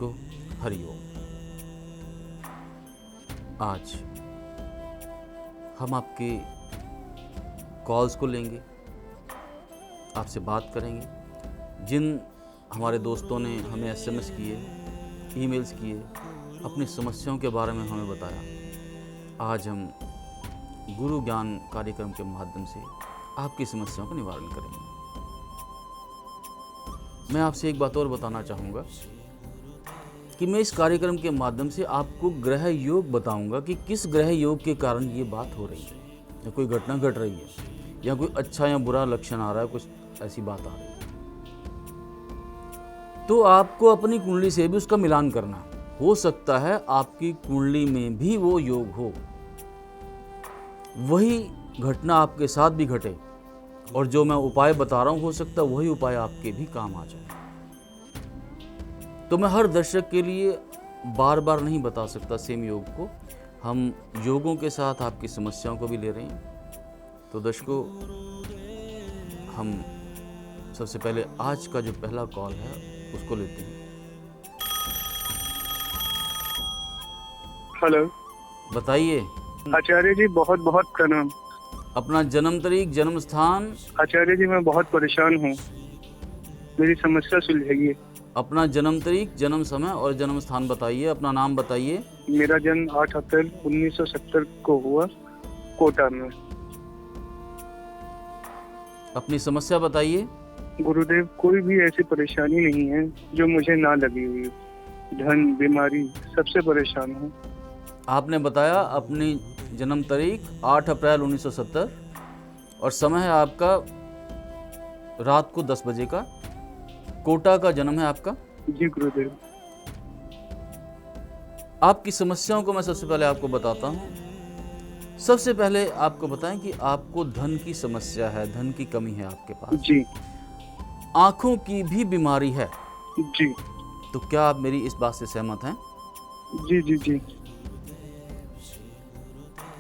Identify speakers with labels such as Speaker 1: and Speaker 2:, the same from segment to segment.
Speaker 1: को हरिओम। आज हम आपके कॉल्स को लेंगे, आपसे बात करेंगे। जिन हमारे दोस्तों ने हमें एसएमएस किए, ईमेल्स किए, अपनी समस्याओं के बारे में हमें बताया, आज हम गुरु ज्ञान कार्यक्रम के माध्यम से आपकी समस्याओं का निवारण करेंगे। मैं आपसे एक बात और बताना चाहूँगा कि मैं इस कार्यक्रम के माध्यम से आपको ग्रह योग बताऊंगा कि किस ग्रह योग के कारण ये बात हो रही है, या कोई घटना घट रही है, या कोई अच्छा या बुरा लक्षण आ रहा है, कुछ ऐसी बात आ रही है, तो आपको अपनी कुंडली से भी उसका मिलान करना है। हो सकता है आपकी कुंडली में भी वो योग हो, वही घटना आपके साथ भी घटे, और जो मैं उपाय बता रहा हूं हो सकता है वही उपाय आपके भी काम आ जाए। तो मैं हर दर्शक के लिए बार बार नहीं बता सकता सेम योग को, हम योगों के साथ आपकी समस्याओं को भी ले रहे हैं। तो दर्शकों, हम सबसे पहले आज का जो पहला कॉल है उसको लेते हैं।
Speaker 2: हेलो,
Speaker 1: बताइए।
Speaker 2: आचार्य जी बहुत बहुत प्रणाम।
Speaker 1: अपना जन्म तारीख, जन्म स्थान।
Speaker 2: आचार्य जी मैं बहुत परेशान हूँ, मेरी समस्या सुलझाइए।
Speaker 1: अपना जन्म तारीख, जन्म समय और जन्म स्थान बताइए। अपना नाम बताइए।
Speaker 2: मेरा जन्म 8 अप्रैल 1970 को हुआ, कोटा में।
Speaker 1: अपनी समस्या बताइए।
Speaker 2: गुरुदेव, कोई भी ऐसी परेशानी नहीं है जो मुझे ना लगी हुई। धन, बीमारी, सबसे परेशान हूँ।
Speaker 1: आपने बताया अपनी जन्म तारीख 8 अप्रैल 1970 और समय है आपका रात को 10 बजे का, कोटा का जन्म है आपका।
Speaker 2: जी गुरुदेव।
Speaker 1: आपकी समस्याओं को मैं सबसे पहले आपको बताता हूँ। सबसे पहले आपको बताएं कि आपको धन की समस्या है, धन की कमी है आपके पास।
Speaker 2: जी।
Speaker 1: आंखों की भी बीमारी है।
Speaker 2: जी।
Speaker 1: तो क्या आप मेरी इस बात से सहमत हैं?
Speaker 2: जी जी जी।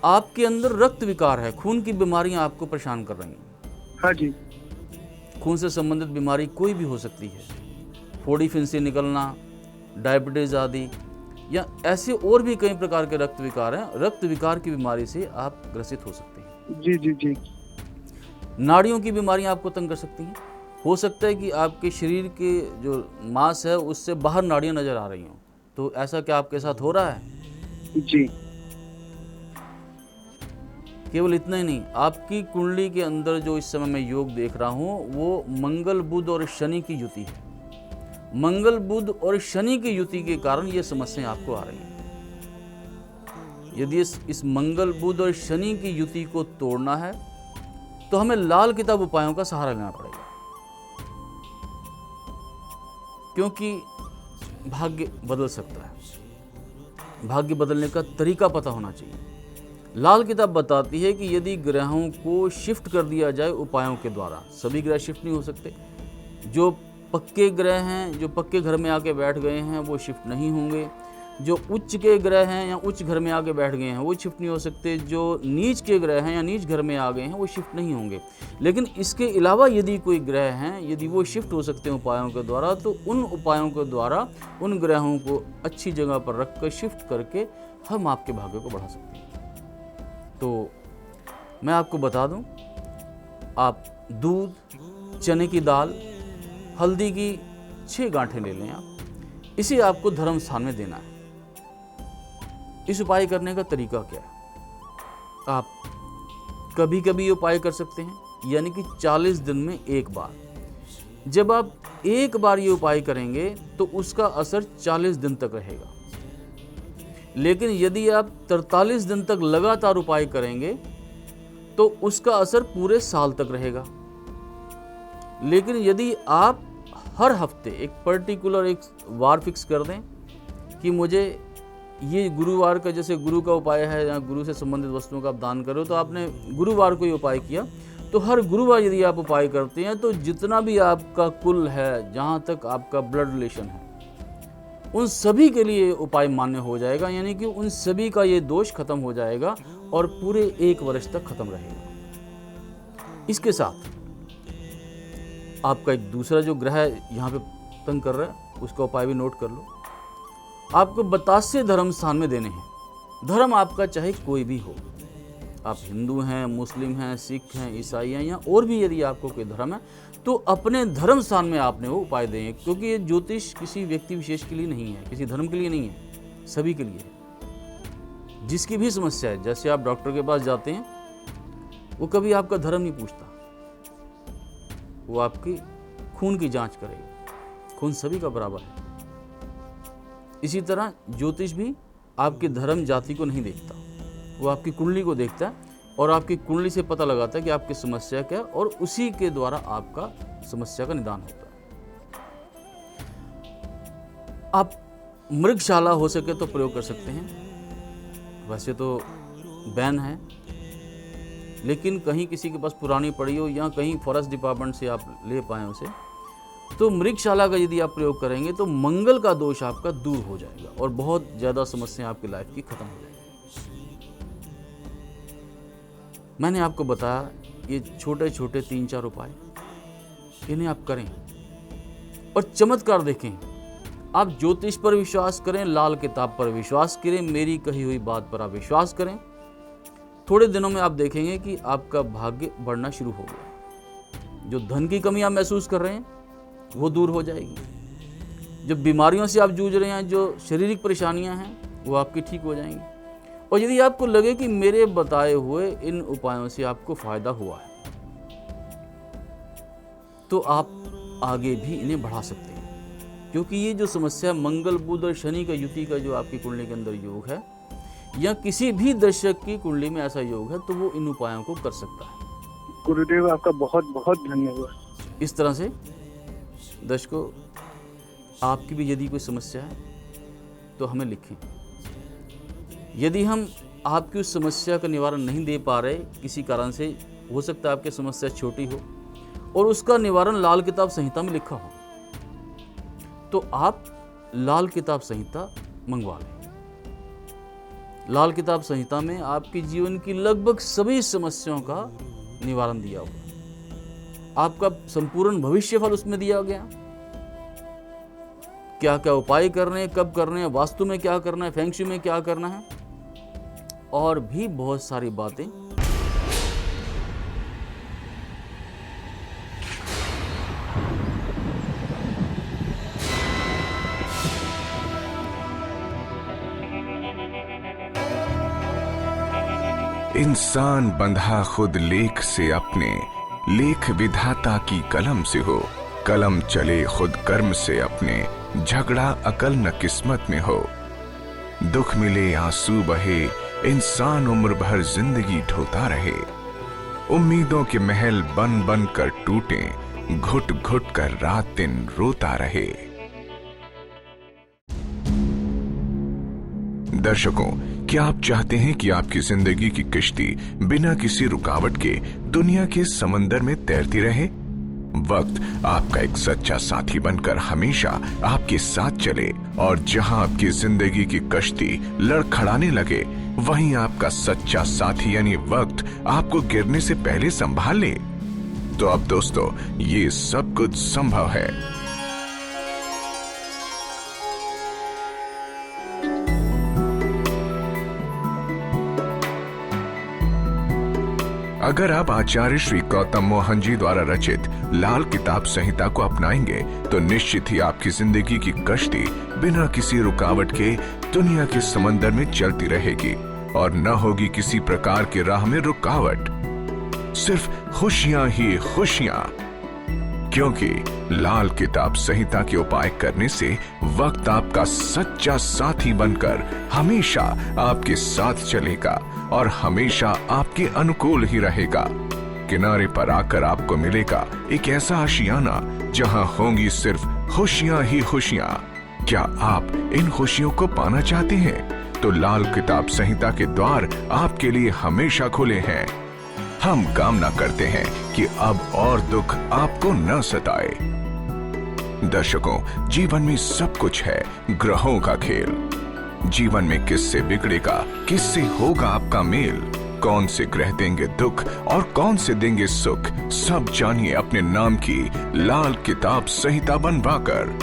Speaker 1: आपके अंदर रक्त विकार है, खून की बीमारियां आपको परेशान कर रही हैं।
Speaker 2: हाँ जी।
Speaker 1: खून से संबंधित बीमारी कोई भी हो सकती है, फोड़ी फिंसी निकलना, डायबिटीज आदि, या ऐसे और भी कई प्रकार के रक्त विकार हैं। रक्त विकार की बीमारी से आप ग्रसित हो सकते हैं।
Speaker 2: जी जी जी।
Speaker 1: नाड़ियों की बीमारियां आपको तंग कर सकती हैं। हो सकता है कि आपके शरीर के जो मांस है उससे बाहर नाड़ियां नजर आ रही हों। तो ऐसा क्या आपके साथ हो रहा है?
Speaker 2: जी।
Speaker 1: केवल इतना ही नहीं, आपकी कुंडली के अंदर जो इस समय मैं योग देख रहा हूं वो मंगल, बुध और शनि की युति है। मंगल, बुध और शनि की युति के कारण ये समस्याएं आपको आ रही हैं। यदि इस मंगल, बुध और शनि की युति को तोड़ना है तो हमें लाल किताब उपायों का सहारा लेना पड़ेगा, क्योंकि भाग्य बदल सकता है। भाग्य बदलने का तरीका पता होना चाहिए। लाल किताब बताती है कि यदि ग्रहों को शिफ्ट कर दिया जाए उपायों के द्वारा, सभी ग्रह शिफ्ट नहीं हो सकते। जो पक्के ग्रह हैं, जो पक्के घर में आके बैठ गए हैं, वो शिफ्ट नहीं होंगे। जो उच्च के ग्रह हैं या उच्च घर में आके बैठ गए हैं वो शिफ्ट नहीं हो सकते। जो नीच के ग्रह हैं या नीच घर में आ गए हैं वो शिफ्ट नहीं होंगे। लेकिन इसके अलावा यदि कोई ग्रह हैं, यदि वो शिफ्ट हो सकते हैं उपायों के द्वारा, तो उन उपायों के द्वारा उन ग्रहों को अच्छी जगह पर रख कर शिफ्ट करके हम आपके भाग्य को बढ़ा सकते हैं। तो मैं आपको बता दूं, आप दूध, चने की दाल, हल्दी की 6 गांठें ले लें। आप इसे आपको धर्म स्थान में देना है। इस उपाय करने का तरीका क्या है? आप कभी कभी ये उपाय कर सकते हैं, यानी कि 40 दिन में एक बार। जब आप एक बार ये उपाय करेंगे तो उसका असर 40 दिन तक रहेगा। लेकिन यदि आप 43 दिन तक लगातार उपाय करेंगे तो उसका असर पूरे साल तक रहेगा। लेकिन यदि आप हर हफ्ते एक पर्टिकुलर एक वार फिक्स कर दें कि मुझे ये गुरुवार का, जैसे गुरु का उपाय है या गुरु से संबंधित वस्तुओं का आप दान करो, तो आपने गुरुवार को ये उपाय किया, तो हर गुरुवार यदि आप उपाय करते हैं तो जितना भी आपका कुल है, जहाँ तक आपका ब्लड रिलेशन है, उन सभी के लिए उपाय मान्य हो जाएगा। यानी कि उन सभी का ये दोष खत्म हो जाएगा और पूरे 1 वर्ष तक खत्म रहेगा। इसके साथ आपका एक दूसरा जो ग्रह यहाँ पे तंग कर रहा है उसका उपाय भी नोट कर लो। आपको बतासे धर्म स्थान में देने हैं। धर्म आपका चाहे कोई भी हो, आप हिंदू हैं, मुस्लिम हैं, सिख हैं, ईसाई हैं, या और भी यदि आपको कोई धर्म है, तो अपने धर्म स्थान में आपने वो उपाय दें, क्योंकि ये ज्योतिष किसी व्यक्ति विशेष के लिए नहीं है, किसी धर्म के लिए नहीं है, सभी के लिए है। जिसकी भी समस्या है, जैसे आप डॉक्टर के पास जाते हैं, वो कभी आपका धर्म नहीं पूछता, वो आपकी खून की जांच करेगा। खून सभी का बराबर है। इसी तरह ज्योतिष भी आपके धर्म जाति को नहीं देखता, वो आपकी कुंडली को देखता है और आपकी कुंडली से पता लगाता है कि आपकी समस्या क्या है, और उसी के द्वारा आपका समस्या का निदान होता है। आप मृगशाला हो सके तो प्रयोग कर सकते हैं, वैसे तो बैन है, लेकिन कहीं किसी के पास पुरानी पड़ी हो या कहीं फॉरेस्ट डिपार्टमेंट से आप ले पाएँ उसे, तो मृगशाला का यदि आप प्रयोग करेंगे तो मंगल का दोष आपका दूर हो जाएगा और बहुत ज़्यादा समस्या आपकी लाइफ की खत्म हो जाएगी। मैंने आपको बताया ये छोटे छोटे 3-4 उपाय, इन्हें आप करें और चमत्कार देखें। आप ज्योतिष पर विश्वास करें, लाल किताब पर विश्वास करें, मेरी कही हुई बात पर आप विश्वास करें। थोड़े दिनों में आप देखेंगे कि आपका भाग्य बढ़ना शुरू हो गया। जो धन की कमी आप महसूस कर रहे हैं वो दूर हो जाएगी। जो बीमारियों से आप जूझ रहे हैं, जो शारीरिक परेशानियां हैं, वो आपकी ठीक हो जाएंगी। और यदि आपको लगे कि मेरे बताए हुए इन उपायों से आपको फायदा हुआ है, तो आप आगे भी इन्हें बढ़ा सकते हैं, क्योंकि ये जो समस्या मंगल, बुध और शनि का युति का जो आपकी कुंडली के अंदर योग है, या किसी भी दर्शक की कुंडली में ऐसा योग है, तो वो इन उपायों को कर सकता है।
Speaker 2: गुरुदेव आपका बहुत बहुत धन्यवाद।
Speaker 1: इस तरह से दर्शकों, आपकी भी यदि कोई समस्या है तो हमें लिखें। यदि हम आपकी उस समस्या का निवारण नहीं दे पा रहे किसी कारण से, हो सकता है आपकी समस्या छोटी हो और उसका निवारण लाल किताब संहिता में लिखा हो, तो आप लाल किताब संहिता मंगवा लें। लाल किताब संहिता में आपके जीवन की लगभग सभी समस्याओं का निवारण दिया हुआ, आपका संपूर्ण भविष्य फल उसमें दिया गया। क्या क्या उपाय करने हैं, कब करने हैं, वास्तु में क्या करना है, फेंग शुई में क्या करना है, और भी बहुत सारी बातें।
Speaker 3: इंसान बंधा खुद लेख से अपने, लेख विधाता की कलम से हो। कलम चले खुद कर्म से अपने, झगड़ा अकल न किस्मत में हो। दुख मिले आंसू बहे, इंसान उम्र भर जिंदगी ढोता रहे। उम्मीदों के महल बन बन कर टूटे, घुट घुट कर रात दिन रोता रहे। दर्शकों, क्या आप चाहते हैं कि आपकी जिंदगी की किश्ती बिना किसी रुकावट के दुनिया के समंदर में तैरती रहे? वक्त आपका एक सच्चा साथी बनकर हमेशा आपके साथ चले, और जहां आपकी जिंदगी की कश्ती लड़खड़ाने लगे, वहीं आपका सच्चा साथी यानी वक्त आपको गिरने से पहले संभाल ले। तो अब दोस्तों, ये सब कुछ संभव है। अगर आप आचार्य श्री गौतम मोहन जी द्वारा रचित लाल किताब संहिता को अपनाएंगे, तो निश्चित ही आपकी जिंदगी की कश्ती बिना किसी रुकावट के दुनिया के समंदर में चलती रहेगी, और न होगी किसी प्रकार की राह में रुकावट। सिर्फ खुशियां ही खुशियां, क्योंकि लाल किताब संहिता के उपाय करने से वक्त आपका सच्चा साथी बनकर हमेशा आपके साथ चलेगा और हमेशा आपके अनुकूल ही रहेगा। किनारे पर आकर आपको मिलेगा एक ऐसा आशियाना जहां होंगी सिर्फ खुशियां ही खुशियां। क्या आप इन खुशियों को पाना चाहते हैं? तो लाल किताब संहिता के द्वार आपके लिए हमेशा खुले हैं। हम कामना करते हैं कि अब और दुख आपको न सताए। दर्शकों, जीवन में सब कुछ है ग्रहों का खेल। जीवन में किससे बिगड़ेगा, किससे होगा आपका मेल, कौन से ग्रह देंगे दुख और कौन से देंगे सुख, सब जानिए अपने नाम की लाल किताब संहिता बनवाकर।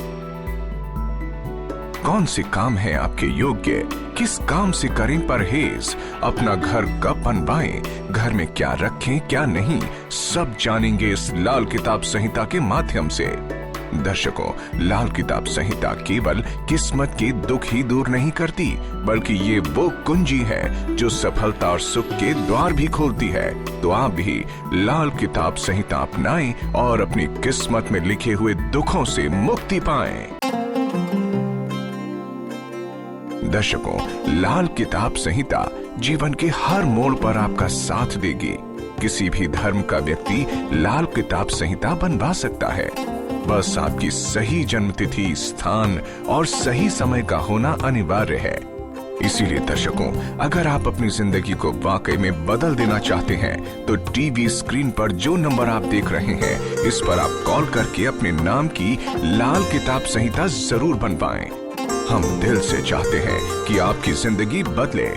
Speaker 3: कौन से काम हैं आपके योग्य, किस काम से करें परहेज, अपना घर कब बनवाएं, घर में क्या रखें क्या नहीं, सब जानेंगे इस लाल किताब संहिता के माध्यम से। दर्शकों, लाल किताब संहिता केवल किस्मत के दुख ही दूर नहीं करती, बल्कि ये वो कुंजी है जो सफलता और सुख के द्वार भी खोलती है। तो आप भी लाल किताब संहिता अपनाएं और अपनी किस्मत में लिखे हुए दुखों से मुक्ति पाएं। दर्शकों, लाल किताब संहिता जीवन के हर मोड़ पर आपका साथ देगी। किसी भी धर्म का व्यक्ति लाल किताब संहिता बनवा सकता है, बस आपकी सही जन्मतिथि, स्थान और सही समय का होना अनिवार्य है। इसीलिए दर्शकों, अगर आप अपनी जिंदगी को वाकई में बदल देना चाहते हैं तो टीवी स्क्रीन पर जो नंबर आप देख रहे हैं, इस पर आप कॉल करके अपने नाम की लाल किताब संहिता जरूर बनवाएं। हम दिल से चाहते हैं कि आपकी जिंदगी बदले।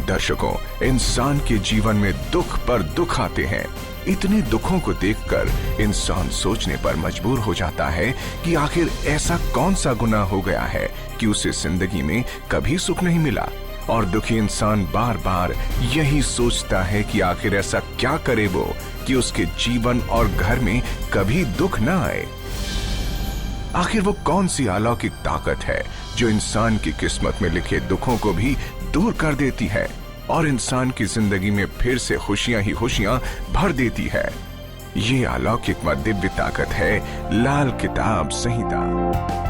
Speaker 3: दर्शकों, इंसान के जीवन में दुख पर दुख आते हैं। इतने दुखों को देखकर इंसान सोचने पर मजबूर हो जाता है कि आखिर ऐसा कौन सा गुनाह हो गया है कि उसे जिंदगी में कभी सुख नहीं मिला। और दुखी इंसान बार बार यही सोचता है कि आखिर ऐसा क्या करे वो कि उसके जीवन और घर में कभी दुख ना आए। आखिर वो कौन सी अलौकिक ताकत है जो इंसान की किस्मत में लिखे दुखों को भी दूर कर देती है और इंसान की जिंदगी में फिर से खुशियां ही खुशियां भर देती है। ये अलौकिक व दिव्य ताकत है लाल किताब संहिता।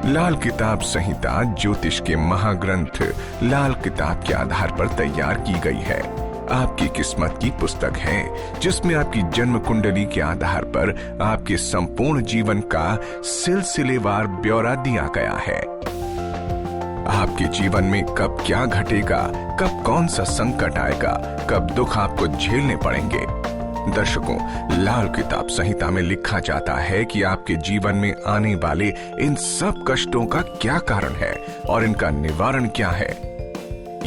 Speaker 3: लाल किताब संहिता ज्योतिष के महाग्रंथ लाल किताब के आधार पर तैयार की गई है। आपकी किस्मत की पुस्तक है जिसमें आपकी जन्म कुंडली के आधार पर आपके संपूर्ण जीवन का सिलसिलेवार ब्यौरा दिया गया है। आपके जीवन में कब क्या घटेगा, कब कौन सा संकट आएगा, कब दुख आपको झेलने पड़ेंगे। दर्शकों, लाल किताब संहिता में लिखा जाता है कि आपके जीवन में आने वाले इन सब कष्टों का क्या कारण है और इनका निवारण क्या है।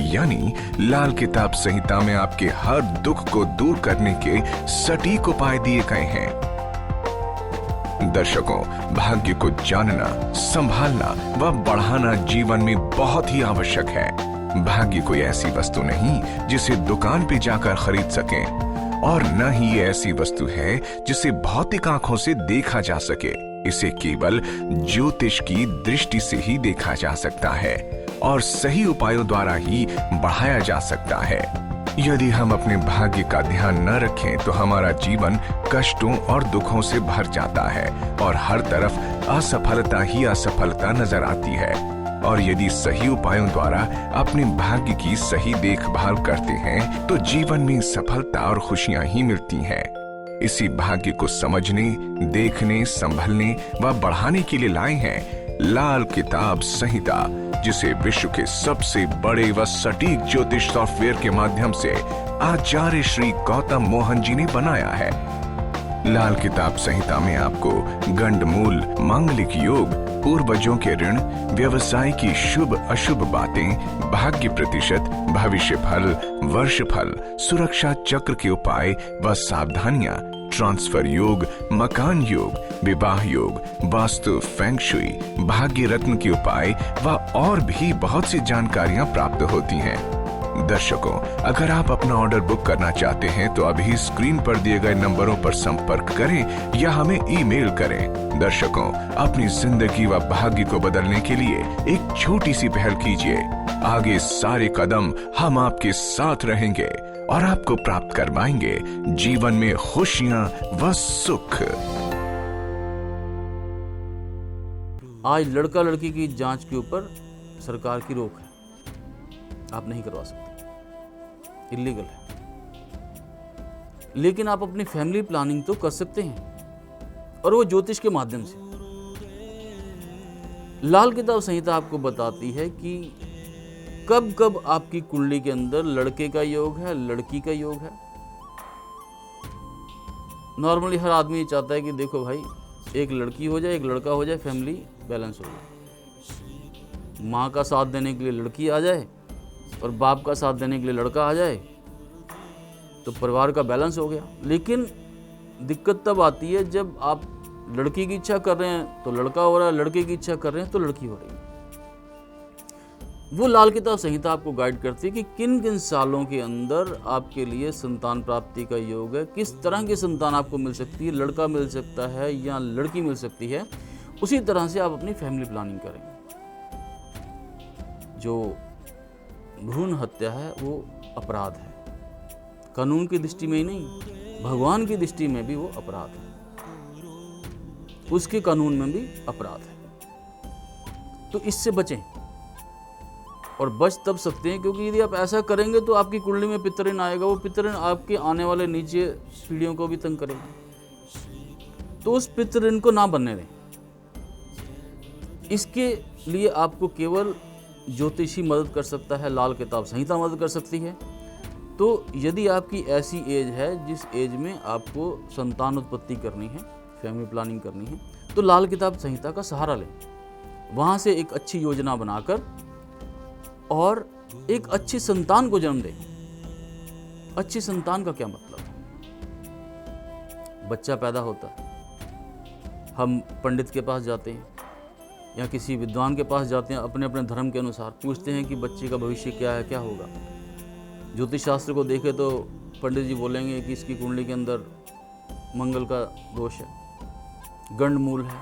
Speaker 3: यानी लाल किताब संहिता में आपके हर दुख को दूर करने के सटीक उपाय दिए गए हैं। दर्शकों, भाग्य को जानना, संभालना व बढ़ाना जीवन में बहुत ही आवश्यक है। भाग्य कोई ऐसी वस्तु नहीं जिसे दुकान पे जाकर खरीद सकें, और न ही ये ऐसी वस्तु है जिसे भौतिक आंखों से देखा जा सके। इसे केवल ज्योतिष की दृष्टि से ही देखा जा सकता है और सही उपायों द्वारा ही बढ़ाया जा सकता है। यदि हम अपने भाग्य का ध्यान न रखें तो हमारा जीवन कष्टों और दुखों से भर जाता है और हर तरफ असफलता ही असफलता नजर आती है। और यदि सही उपायों द्वारा अपने भाग्य की सही देखभाल करते हैं तो जीवन में सफलता और खुशियां ही मिलती हैं। इसी भाग्य को समझने, देखने, संभलने व बढ़ाने के लिए लाए हैं लाल किताब संहिता, जिसे विश्व के सबसे बड़े व सटीक ज्योतिष सॉफ्टवेयर के माध्यम से आचार्य श्री गौतम मोहन जी ने बनाया है। लाल किताब संहिता में आपको गंडमूल, मांगलिक योग, पूर्वजों के ऋण, व्यवसाय की शुभ अशुभ बातें, भाग्य प्रतिशत, भविष्य फल, वर्ष फल, सुरक्षा चक्र के उपाय व सावधानियां, ट्रांसफर योग, मकान योग, विवाह योग, वास्तु, फेंग शुई, भाग्य रत्न के उपाय व और भी बहुत सी जानकारियां प्राप्त होती हैं। दर्शकों, अगर आप अपना ऑर्डर बुक करना चाहते हैं तो अभी स्क्रीन पर दिए गए नंबरों पर संपर्क करें या हमें ईमेल करें। दर्शकों, अपनी जिंदगी व भाग्य को बदलने के लिए एक छोटी सी पहल कीजिए। आगे सारे कदम हम आपके साथ रहेंगे और आपको प्राप्त करवाएंगे जीवन में खुशियां व सुख।
Speaker 1: आज लड़का लड़की की जांच के ऊपर सरकार की रोक है, आप नहीं करवा सकते, इलीगल है। लेकिन आप अपनी फैमिली प्लानिंग तो कर सकते हैं, और वो ज्योतिष के माध्यम से। लाल किताब संहिता आपको बताती है कि कब कब आपकी कुंडली के अंदर लड़के का योग है, लड़की का योग है। नॉर्मली हर आदमी चाहता है कि देखो भाई, एक लड़की हो जाए, एक लड़का हो जाए, फैमिली बैलेंस हो जाए। माँ का साथ देने के लिए लड़की आ जाए और बाप का साथ देने के लिए लड़का आ जाए तो परिवार का बैलेंस हो गया। लेकिन दिक्कत तब आती है जब आप लड़की की इच्छा कर रहे हैं तो लड़का हो रहा है, लड़के की इच्छा कर रहे हैं तो लड़की हो रही है। वो लाल किताब संहिता आपको गाइड करती है कि किन किन सालों के अंदर आपके लिए संतान प्राप्ति का योग है, किस तरह की संतान आपको मिल सकती है, लड़का मिल सकता है या लड़की मिल सकती है। उसी तरह से आप अपनी फैमिली प्लानिंग करें। जो भ्रूण हत्या है वो अपराध है, कानून की दृष्टि में ही नहीं, भगवान की दृष्टि में भी वो अपराध है, उसके कानून में भी अपराध है। तो इससे बचें, और बच तब सकते हैं क्योंकि यदि आप ऐसा करेंगे तो आपकी कुंडली में पितृण आएगा, वो पितृण आपके आने वाले नीचे पीढ़ियों को भी तंग करेगा। तो उस पितृण को ना बनने दें। इसके लिए आपको केवल ज्योतिषी मदद कर सकता है, लाल किताब संहिता मदद कर सकती है। तो यदि आपकी ऐसी एज है जिस एज में आपको संतान उत्पत्ति करनी है, फैमिली प्लानिंग करनी है, तो लाल किताब संहिता का सहारा लें। वहाँ से एक अच्छी योजना बनाकर और एक अच्छी संतान को जन्म दें। अच्छी संतान का क्या मतलब है? बच्चा पैदा होता है, हम पंडित के पास जाते हैं या किसी विद्वान के पास जाते हैं, अपने अपने धर्म के अनुसार पूछते हैं कि बच्चे का भविष्य क्या है, क्या होगा। ज्योतिष शास्त्र को देखें तो पंडित जी बोलेंगे कि इसकी कुंडली के अंदर मंगल का दोष है, गंड मूल है,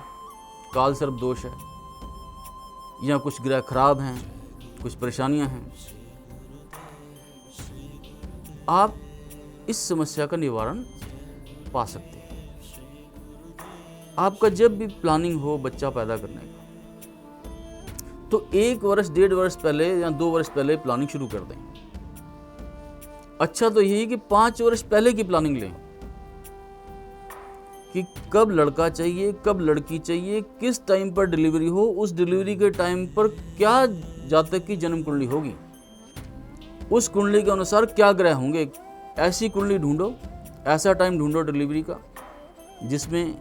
Speaker 1: काल सर्प दोष है, या कुछ ग्रह खराब हैं, कुछ परेशानियां हैं। आप इस समस्या का निवारण पा सकते हैं। आपका जब भी प्लानिंग हो बच्चा पैदा करने का, तो 1 वर्ष 1.5 वर्ष पहले या 2 वर्ष पहले प्लानिंग शुरू कर दें। अच्छा तो यही कि 5 वर्ष पहले की प्लानिंग लें कि कब लड़का चाहिए, कब लड़की चाहिए, किस टाइम पर डिलीवरी हो, उस डिलीवरी के टाइम पर क्या जातक की जन्म कुंडली होगी, उस कुंडली के अनुसार क्या ग्रह होंगे। ऐसी कुंडली ढूंढो, ऐसा टाइम ढूंढो डिलीवरी का जिसमें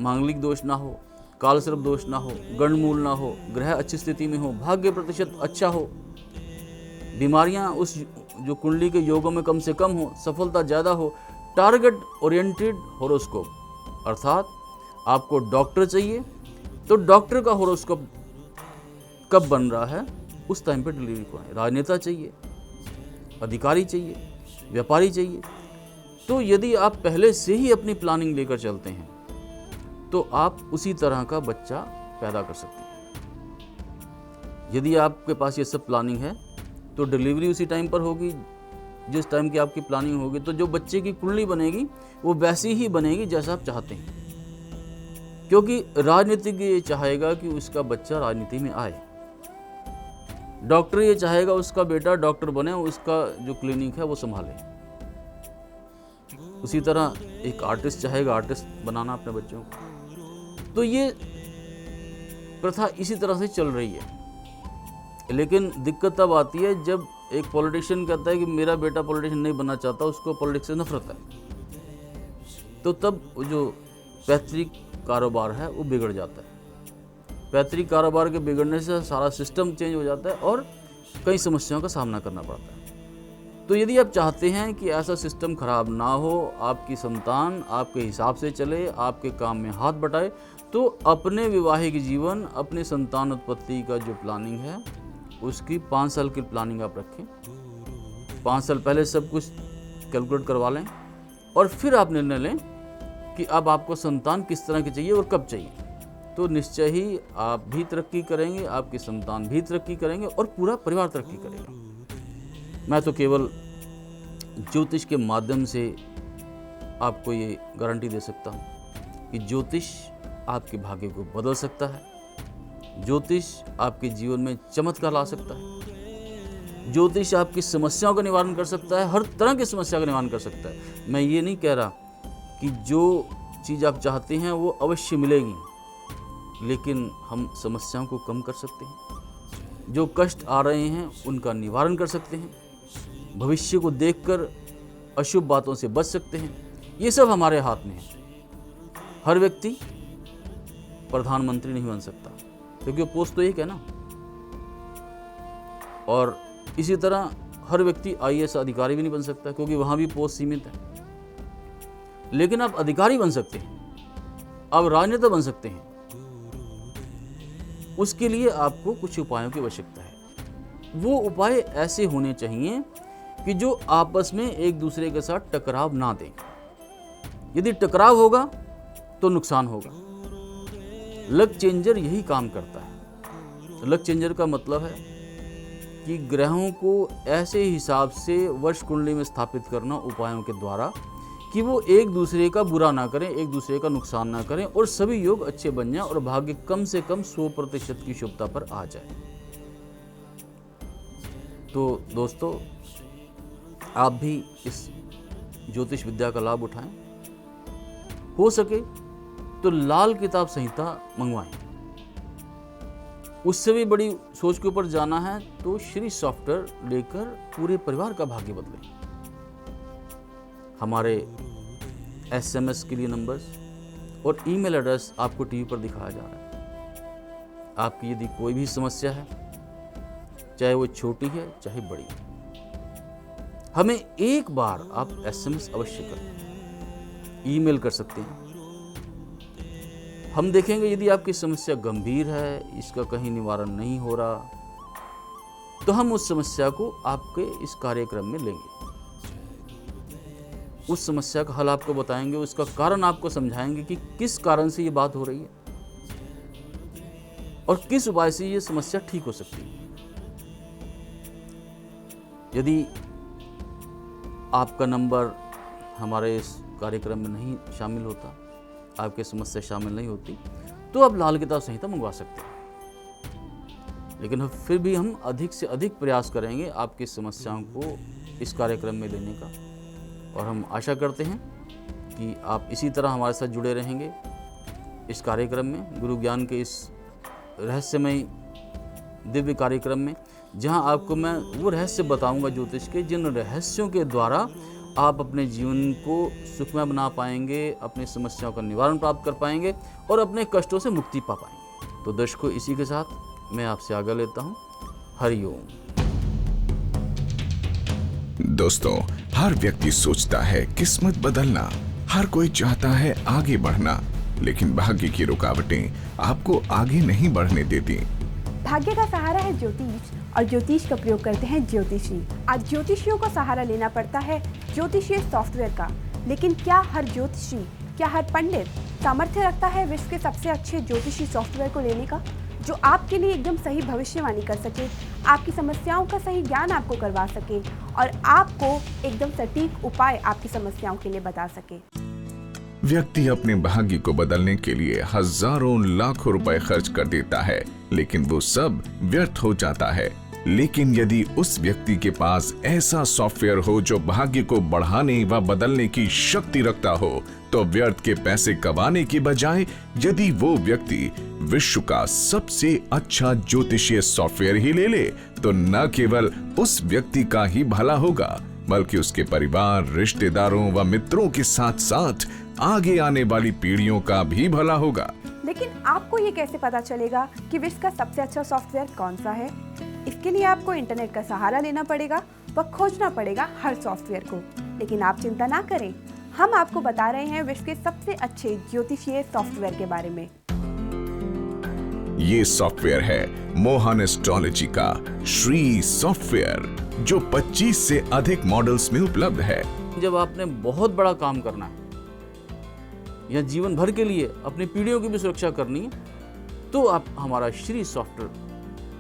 Speaker 1: मांगलिक दोष ना हो, काल सर्प दोष ना हो, गंडमूल ना हो, ग्रह अच्छी स्थिति में हो, भाग्य प्रतिशत अच्छा हो, बीमारियां उस जो कुंडली के योगों में कम से कम हो, सफलता ज़्यादा हो। टारगेट ओरिएंटेड होरोस्कोप, अर्थात आपको डॉक्टर चाहिए तो डॉक्टर का होरोस्कोप कब बन रहा है उस टाइम पर डिलीवरी को है। राजनेता चाहिए, अधिकारी चाहिए, व्यापारी चाहिए। तो यदि आप पहले से ही अपनी प्लानिंग लेकर चलते हैं तो आप उसी तरह का बच्चा पैदा कर सकते हैं। यदि आपके पास ये सब प्लानिंग है तो डिलीवरी उसी टाइम पर होगी जिस टाइम की आपकी प्लानिंग होगी। तो जो बच्चे की कुंडली बनेगी वो वैसी ही बनेगी जैसा आप चाहते हैं, क्योंकि राजनीतिज्ञ ये चाहेगा कि उसका बच्चा राजनीति में आए, डॉक्टर ये चाहेगा उसका बेटा डॉक्टर बने, उसका जो क्लिनिक है वो संभाले। उसी तरह एक आर्टिस्ट चाहेगा आर्टिस्ट बनाना अपने बच्चों को। तो ये प्रथा इसी तरह से चल रही है। लेकिन दिक्कत तब आती है जब एक पॉलिटिशियन कहता है कि मेरा बेटा पॉलिटिशियन नहीं बनना चाहता, उसको पॉलिटिक्स से नफरत है, तो तब जो पैतृक कारोबार है वो बिगड़ जाता है। पैतृक कारोबार के बिगड़ने से सारा सिस्टम चेंज हो जाता है और कई समस्याओं का सामना करना पड़ता है। तो यदि आप चाहते हैं कि ऐसा सिस्टम खराब ना हो, आपकी संतान आपके हिसाब से चले, आपके काम में हाथ बटाए, तो अपने वैवाहिक जीवन, अपने संतान उत्पत्ति का जो प्लानिंग है उसकी 5 साल की प्लानिंग आप रखें। 5 साल पहले सब कुछ कैलकुलेट करवा लें और फिर आप निर्णय लें कि अब आपको संतान किस तरह की चाहिए और कब चाहिए। तो निश्चय ही आप भी तरक्की करेंगे, आपकी संतान भी तरक्की करेंगे और पूरा परिवार तरक्की करेगा। मैं तो केवल ज्योतिष के माध्यम से आपको ये गारंटी दे सकता हूँ कि ज्योतिष आपके भाग्य को बदल सकता है, ज्योतिष आपके जीवन में चमत्कार ला सकता है, ज्योतिष आपकी समस्याओं का निवारण कर सकता है, हर तरह की समस्या का निवारण कर सकता है। मैं ये नहीं कह रहा कि जो चीज़ आप चाहते हैं वो अवश्य मिलेगी, लेकिन हम समस्याओं को कम कर सकते हैं, जो कष्ट आ रहे हैं उनका निवारण कर सकते हैं, भविष्य को देखकर अशुभ बातों से बच सकते हैं। ये सब हमारे हाथ में है। हर व्यक्ति प्रधानमंत्री नहीं बन सकता क्योंकि वो पोस्ट तो एक है ना, और इसी तरह हर व्यक्ति IAS अधिकारी भी नहीं बन सकता, क्योंकि वहाँ भी पोस्ट सीमित है। लेकिन आप अधिकारी बन सकते हैं, आप राजनेता बन सकते हैं। उसके लिए आपको कुछ उपायों की आवश्यकता है। वो उपाय ऐसे होने चाहिए कि जो आपस में एक दूसरे के साथ टकराव ना दें। यदि टकराव होगा तो नुकसान होगा। लक चेंजर यही काम करता है। लक चेंजर का मतलब है कि ग्रहों को ऐसे हिसाब से वर्ष कुंडली में स्थापित करना उपायों के द्वारा कि वो एक दूसरे का बुरा ना करें, एक दूसरे का नुकसान ना करें और सभी योग अच्छे बन जाएं और भाग्य कम से कम 100% की शुभता पर आ जाए। तो दोस्तों, आप भी इस ज्योतिष विद्या का लाभ उठाएं। हो सके तो लाल किताब संहिता मंगवाएं। उससे भी बड़ी सोच के ऊपर जाना है तो श्री सॉफ्टवेयर लेकर पूरे परिवार का भाग्य बदलें। हमारे SMS के लिए नंबर्स और ईमेल एड्रेस आपको टीवी पर दिखाया जा रहा है। आपकी यदि कोई भी समस्या है, चाहे वो छोटी है चाहे बड़ी, हमें एक बार आप SMS अवश्य करें, ईमेल कर सकते हैं। हम देखेंगे यदि आपकी समस्या गंभीर है, इसका कहीं निवारण नहीं हो रहा, तो हम उस समस्या को आपके इस कार्यक्रम में लेंगे। उस समस्या का हल आपको बताएंगे, उसका कारण आपको समझाएंगे कि किस कारण से ये बात हो रही है और किस उपाय से ये समस्या ठीक हो सकती है। यदि आपका नंबर हमारे इस कार्यक्रम में नहीं शामिल होता, आपकी समस्या शामिल नहीं होती, तो आप लाल किताब संहिता मंगवा सकते हैं। लेकिन फिर भी हम अधिक से अधिक प्रयास करेंगे आपकी समस्याओं को इस कार्यक्रम में लेने का, और हम आशा करते हैं कि आप इसी तरह हमारे साथ जुड़े रहेंगे इस कार्यक्रम में, गुरु ज्ञान के इस रहस्यमय दिव्य कार्यक्रम में, जहां आपको मैं वो रहस्य बताऊंगा ज्योतिष के, जिन रहस्यों के द्वारा आप अपने जीवन को सुखमय बना पाएंगे, अपनी समस्याओं का निवारण प्राप्त कर पाएंगे और अपने कष्टों से मुक्ति पा पाएंगे। तो दर्शकों, इसी के साथ मैं आपसे आज्ञा लेता हूँ। हरि ओम।
Speaker 3: दोस्तों, हर व्यक्ति सोचता है किस्मत बदलना, हर कोई चाहता है आगे बढ़ना, लेकिन भाग्य की रुकावटें आपको आगे नहीं बढ़ने देती।
Speaker 4: भाग्य का सहारा है ज्योतिष और ज्योतिष का प्रयोग करते हैं ज्योतिषी। आज ज्योतिषियों को सहारा लेना पड़ता है ज्योतिषीय सॉफ्टवेयर का, लेकिन क्या हर ज्योतिषी, क्या हर पंडित सामर्थ्य रखता है विश्व के सबसे अच्छे ज्योतिषी सॉफ्टवेयर को लेने का, जो आपके लिए एकदम सही भविष्यवाणी कर सके, आपकी समस्याओं का सही ज्ञान आपको करवा सके और आपको एकदम सटीक उपाय आपकी समस्याओं के लिए बता सके।
Speaker 3: व्यक्ति अपने भाग्य को बदलने के लिए हजारों लाखों रुपए खर्च कर देता है, लेकिन वो सब व्यर्थ हो जाता है। लेकिन यदि उस व्यक्ति के पास ऐसा सॉफ्टवेयर हो जो भाग्य को बढ़ाने व बदलने की शक्ति रखता हो, तो व्यर्थ के पैसे कमाने की बजाय यदि वो व्यक्ति विश्व का सबसे अच्छा ज्योतिषीय सॉफ्टवेयर ही ले ले, तो न केवल उस व्यक्ति का ही भला होगा, बल्कि उसके परिवार, रिश्तेदारों व मित्रों के साथ साथ आगे आने वाली पीढ़ियों का भी भला होगा।
Speaker 4: लेकिन आपको ये कैसे पता चलेगा कि विश्व का सबसे अच्छा सॉफ्टवेयर कौन सा है? इसके लिए आपको इंटरनेट का सहारा लेना पड़ेगा व खोजना पड़ेगा हर सॉफ्टवेयर को। लेकिन आप चिंता ना करें, हम आपको बता रहे हैं विश्व के सबसे अच्छे ज्योतिषीय सॉफ्टवेयर के बारे में।
Speaker 3: ये सॉफ्टवेयर है मोहन एस्ट्रोलॉजी का श्री सॉफ्टवेयर, जो 25 से अधिक मॉडल्स में उपलब्ध है।
Speaker 1: जब आपने बहुत बड़ा काम करना है या जीवन भर के लिए अपनी पीढ़ियों की भी सुरक्षा करनी है, तो आप हमारा श्री सॉफ्टवेयर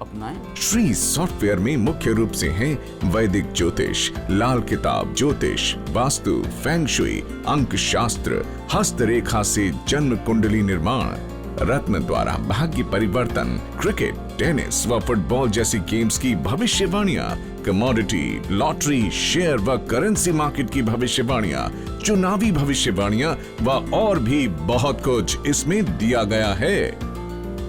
Speaker 1: अपनाएं।
Speaker 3: श्री सॉफ्टवेयर में मुख्य रूप से हैं वैदिक ज्योतिष, लाल किताब ज्योतिष, वास्तु, फेंग शुई, अंक शास्त्र, हस्तरेखा से जन्म कुंडली निर्माण, रत्न द्वारा भाग्य परिवर्तन, क्रिकेट, टेनिस व फुटबॉल जैसी गेम्स की भविष्यवाणियां, कमोडिटी, लॉटरी, शेयर व करेंसी मार्केट की भविष्यवाणियां, चुनावी भविष्यवाणियां व और भी बहुत कुछ इसमें दिया गया है।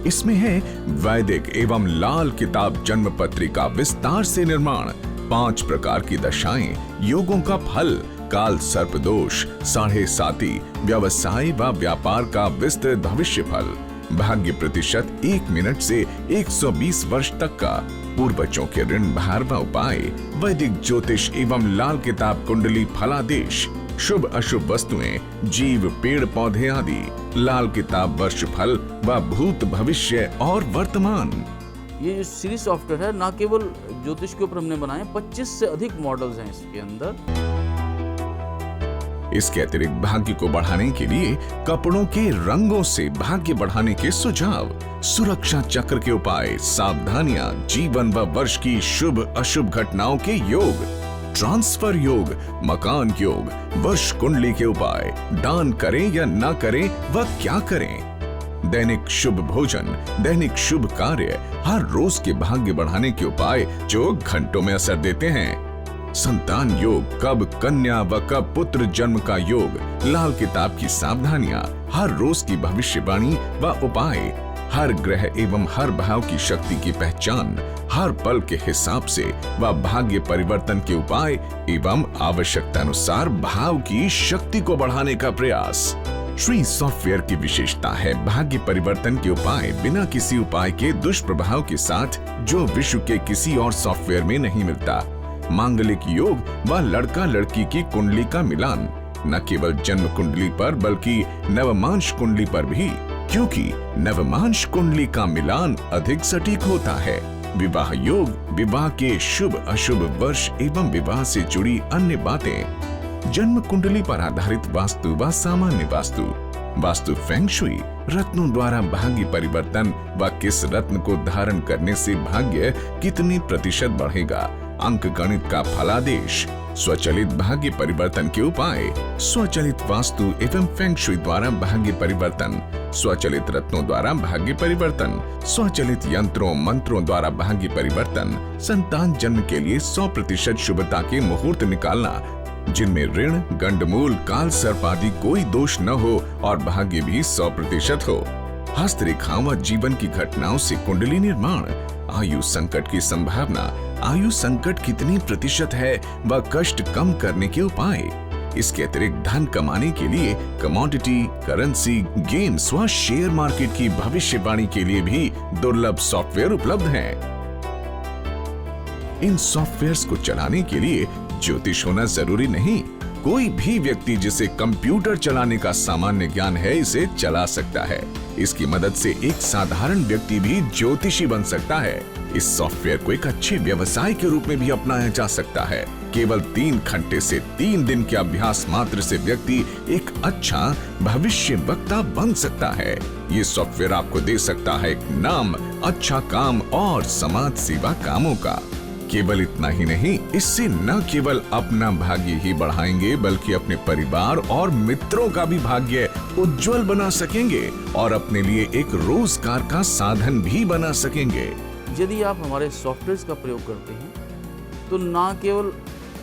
Speaker 3: इसमें है वैदिक एवं लाल किताब जन्म पत्रिका विस्तार से निर्माण, 5 प्रकार की दशाएं, योगों का फल, काल सर्प दोष, 7.5 व्यवसाय व व्यापार का विस्तृत भविष्य फल, भाग्य प्रतिशत 1 मिनट से 120 वर्ष तक का, पूर्वजों के ऋण भार व उपाय, वैदिक ज्योतिष एवं लाल किताब कुंडली फलादेश, शुभ अशुभ वस्तुएं, जीव पेड़ पौधे आदि, लाल किताब वर्ष फल व भूत भविष्य और वर्तमान।
Speaker 1: ये जो सीरीज सॉफ्टवेयर है ना केवल ज्योतिष के ऊपर हमने बनाए, 25 से अधिक मॉडल्स हैं इसके अंदर।
Speaker 3: इसके अतिरिक्त भाग्य को बढ़ाने के लिए कपड़ों के रंगों से भाग्य बढ़ाने के सुझाव, सुरक्षा चक्र के उपाय, सावधानियां, जीवन व वर्ष की शुभ अशुभ घटनाओं के योग, ट्रांसफर योग, मकान योग, वर्ष कुंडली के उपाय, दान करें या ना करें व क्या करें, दैनिक शुभ भोजन, दैनिक शुभ कार्य, हर रोज के भाग्य बढ़ाने के उपाय जो घंटों में असर देते हैं, संतान योग, कब कन्या व कब पुत्र जन्म का योग, लाल किताब की सावधानियां, हर रोज की भविष्यवाणी व उपाय, हर ग्रह एवं हर भाव की शक्ति की पहचान, हर पल के हिसाब से व भाग्य परिवर्तन के उपाय एवं आवश्यकता अनुसार भाव की शक्ति को बढ़ाने का प्रयास। श्री सॉफ्टवेयर की विशेषता है भाग्य परिवर्तन के उपाय बिना किसी उपाय के दुष्प्रभाव के साथ, जो विश्व के किसी और सॉफ्टवेयर में नहीं मिलता। मांगलिक योग व लड़का लड़की की कुंडली का मिलान, न केवल जन्म कुंडली पर बल्कि नवमांश कुंडली पर भी, क्योंकि नवमांश कुंडली का मिलान अधिक सटीक होता है। विवाह योग, विवाह के शुभ अशुभ वर्ष एवं विवाह से जुड़ी अन्य बातें, जन्म कुंडली पर आधारित वास्तु व सामान्य वास्तु, वास्तु फेंग शुई, रत्नों द्वारा भाग्य परिवर्तन व किस रत्न को धारण करने से भाग्य कितनी प्रतिशत बढ़ेगा, अंक गणित का फलादेश, स्वचलित भाग्य परिवर्तन के उपाय, स्वचलित वास्तु एवं फेंग शुई द्वारा भाग्य परिवर्तन, स्वचलित रत्नों द्वारा भाग्य परिवर्तन, स्वचलित यंत्रों मंत्रों द्वारा भाग्य परिवर्तन, संतान जन्म के लिए 100% शुभता के मुहूर्त निकालना, जिनमें ऋण, गंडमूल, काल सर्प आदि कोई दोष न हो और भाग्य भी 100% हो, हस्तरेखाओं व जीवन की घटनाओं से कुंडली निर्माण, आयु संकट की संभावना, आयु संकट कितनी प्रतिशत है व कष्ट कम करने के उपाय। इसके अतिरिक्त धन कमाने के लिए कमोडिटी, करेंसी, गेम्स व शेयर मार्केट की भविष्यवाणी के लिए भी दुर्लभ सॉफ्टवेयर उपलब्ध हैं। इन सॉफ्टवेयर्स को चलाने के लिए ज्योतिष होना जरूरी नहीं, कोई भी व्यक्ति जिसे कंप्यूटर चलाने का सामान्य ज्ञान है इसे चला सकता है। इसकी मदद से एक साधारण व्यक्ति भी ज्योतिषी बन सकता है। इस सॉफ्टवेयर को एक अच्छे व्यवसाय के रूप में भी अपनाया जा सकता है। केवल 3 घंटे से 3 दिन के अभ्यास मात्र से व्यक्ति एक अच्छा भविष्य वक्ता बन सकता है। ये सॉफ्टवेयर आपको दे सकता है एक नाम, अच्छा काम और समाज सेवा कामों का। केवल इतना ही नहीं, इससे न केवल अपना भाग्य ही बढ़ाएंगे बल्कि अपने परिवार और मित्रों का भी भाग्य उज्जवल बना सकेंगे और अपने लिए एक रोजगार का साधन भी बना सकेंगे।
Speaker 1: यदि आप हमारे सॉफ्टवेयर का प्रयोग करते हैं तो ना केवल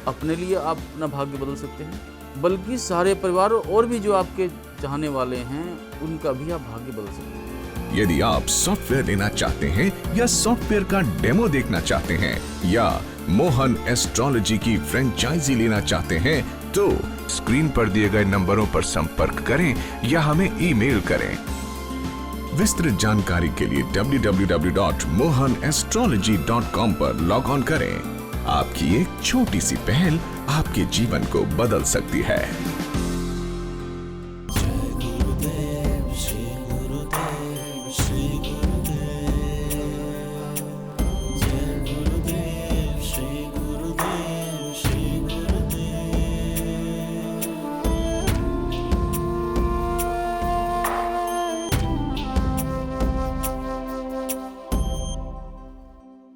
Speaker 1: अपने लिए आप अपना भाग्य बदल सकते हैं बल्कि सारे परिवार और भी जो आपके चाहने वाले हैं उनका भी आप भाग्य बदल सकते हैं।
Speaker 3: यदि आप सॉफ्टवेयर लेना चाहते हैं या सॉफ्टवेयर का डेमो देखना चाहते हैं या मोहन एस्ट्रोलॉजी की फ्रेंचाइजी लेना चाहते हैं तो स्क्रीन पर दिए गए नंबरों पर संपर्क करें या हमें ईमेल करें। विस्तृत जानकारी के लिए www.mohanestrology.com पर लॉग ऑन करें। आपकी एक छोटी सी पहल आपके जीवन को बदल सकती है।